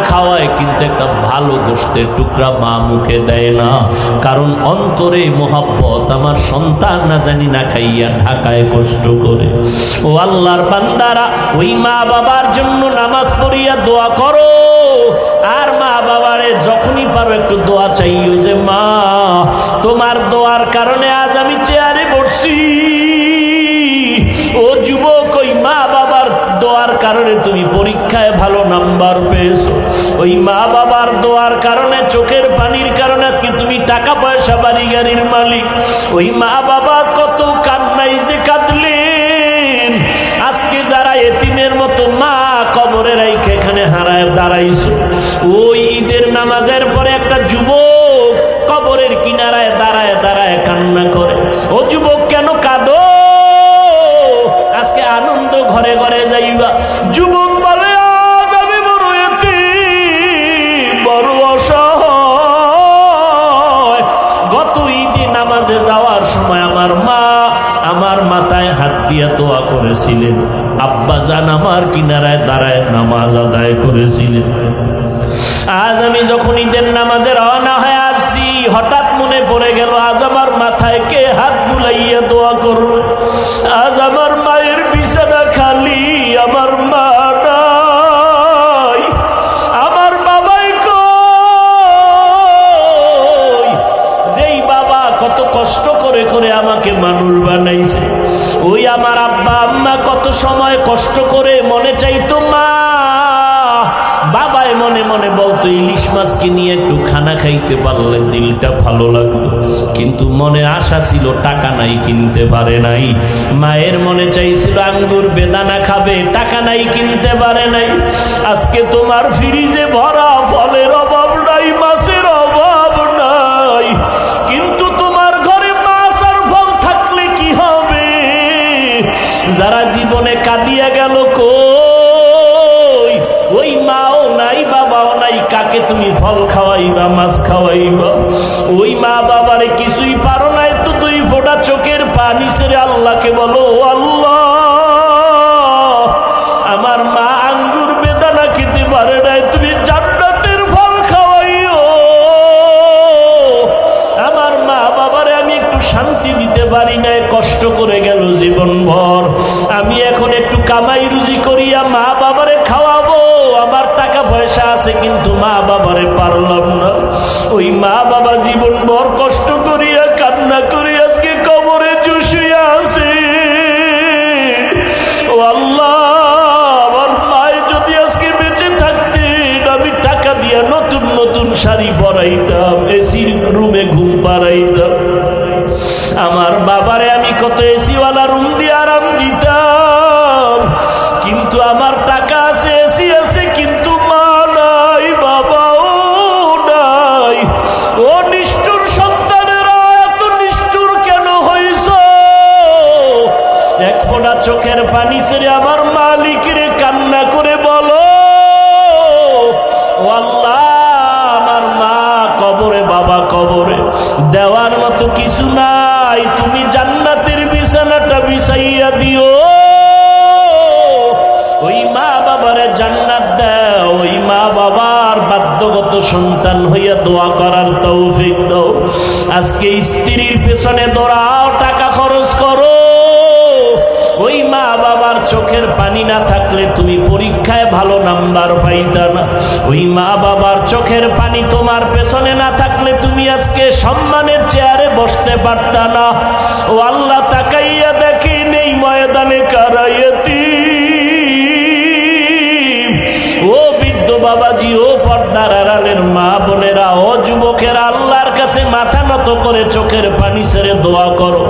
খাওয়ায়, কিন্তু একটা ভালো গোশতের টুকরা মা মুখে দেয় না, কারণ অন্তরে মোহাব্বত। আমার সন্তান না জানি না খাইয়া ঢাকায় কষ্ট করে। ও আল্লাহর বান্দারা, ওই মা বাবার জন্য নামাজ পড়িয়া দোয়া করো। আর মা বাবারে যখনই পারো একটু দোয়া চাইও যে মা, তোমার দোয়ার কারণে আজ আমি চেয়ারে বসছি। ও যুবক, ওই মা বাবার দোয়ার কারণে তুমি পরীক্ষায় ভালো নাম্বার পেয়েছো। ওই মা বাবার দোয়ার কারণে, চোখের পানির কারণে আজকে তুমি টাকা পয়সা বাড়ি গাড়ির মালিক। ওই মা বাবা কত কান্নাই যে কাঁদলেন। আজকে যারা এতিমের মতো মা কবরে রাইখে এখানে হারায় দাঁড়াইছো, ওই ঈদের নামাজের পরে একটা যুবক কবরের কিনারায় দাঁড়ায় দাঁড়ায় কান্না করে। ও যুবক, কেন কাঁদো? আজকে আনন্দ ঘরে ঘরে যাইবা। যুবক বলে, আজ আমি বড় এতিম, বড় অসহায়। গত ঈদে নামাজে যাওয়ার সময় আমার মা আমার মাথায় হাত দিয়া দোয়া করেছিলেন, আব্বা জান আমার কিনারায় দাঁড়ায় নামাজ আদায় করেছিলেন। আজ আমি যখন ঈদের নামাজে রওনা হয়ে আসছি, হঠাৎ মনে পড়ে গেল আজ আমার মাথায় কে হাত বুলাইয়া দোয়া করবে। আজ আমার মায়ের বিছানা খালি, আমার মা নাই, আমার বাবাই কই। যেই বাবা কত কষ্ট করে করে আমাকে মানুষ বানাইছে, ওই আমার আব্বা আম্মা কত সময় কষ্ট করে মনে চাইতো মা। বাবায় মনে মনে বলতো ইলিশ মাছকে নিয়ে একটু খানা খাইতে পারলে দিলটা ভালো লাগতো, কিন্তু মনে আশা ছিল টাকা নাই, কিনতে পারে নাই। মায়ের মনে চাইছিল আঙ্গুর বেদানা খাবে, টাকা নাই, কিনতে পারে নাই। আজকে তোমার ফ্রিজে ভরা ফলের অভাব নাই, মাছের অভাব নাই, কিন্তু তোমার ঘরে মাছ আর ফল থাকলে কি হবে? যারা জীবনে কাঁদিয়া গেল কই, ওই মাও নাই, বাবাও নাই, কাকে তুমি ফল খাওয়াইবা, মাছ খাওয়াইবা? ওই মা বাবারে কিছুই পারো নাই তো দুই ফোঁটা চোখের পানি ছেড়ে আল্লাহকে বলো, আল্লাহ আমার মা আঙ্গুর বেদানা খেতে পারে নাই, তুমি জান্নাতের ফল খাওয়াইও। আমার মা বাবারে আমি একটু শান্তি দিতে পারি নাই, কষ্ট করে গেল জীবনভর। আমি এখন একটু কামাই রুজি করিয়া মা বাবারে খাওয়াবো। আমার টাকা পয়সা আছে, কিন্তু মা বাবারে পারলাম না। ওই মা বাবা জীবনভর কষ্ট করিয়া কান্না করে আজকে কবরে চুষিয়া আছে। ও আল্লাহ, আমার মায়ের যদি আজকে বেঁচে থাকতেন, আমি টাকা দিয়া নতুন নতুন শাড়ি পরাইতাম, এসির রুমে ঘুম পাড়াইতাম। আমার বাবারে আমি কত এসিওয়ালা রুম দিয়ে আরাম দিতাম, কিন্তু আমার টাকা আছে, এসি আছে, কিন্তু মা নাই, বাবাও নাই। ও নিষ্ঠুর সন্তানেরা, এত নিষ্ঠুর কেন হইছ? এক ফোঁটা চোখের পানি ছেড়ে আমার মালিকের কান্না করে বলো, ও আল্লাহ আমার মা কবরে, বাবা কবরে, দেওয়ার মতো কিছু নাই, তুমি জান্নাতের বিছানাটা বিছাইয়া দিও। ওই মা বাবারে জান্নাত দাও, ওই মা বাবার বাধ্যগত সন্তান হইয়া দোয়া করার তৌফিক দাও। আজকে স্ত্রীর পেছনে দৌড়াও, টাকা খরচ করো। ওই মা বাবার চোখের পানি না থাকলে তুমি পরীক্ষায় ভালো নাম্বার পাইতা না। ওই মা বাবার চোখের পানি তোমার পেছনে না থাকলে তুমি আজকে সম্মানের চেয়ারে বসতে পারতা না। ও আল্লাহ, তাকাইয়া দেখেন এই ময়দানে কারা এতিম। ও বৃদ্ধ বাবাজি, ও পর্দার আড়ালের মা বোনেরা, ও যুবকেরা, আল্লাহর কাছে মাথা নত করে চোখের পানি ছেড়ে দোয়া করো।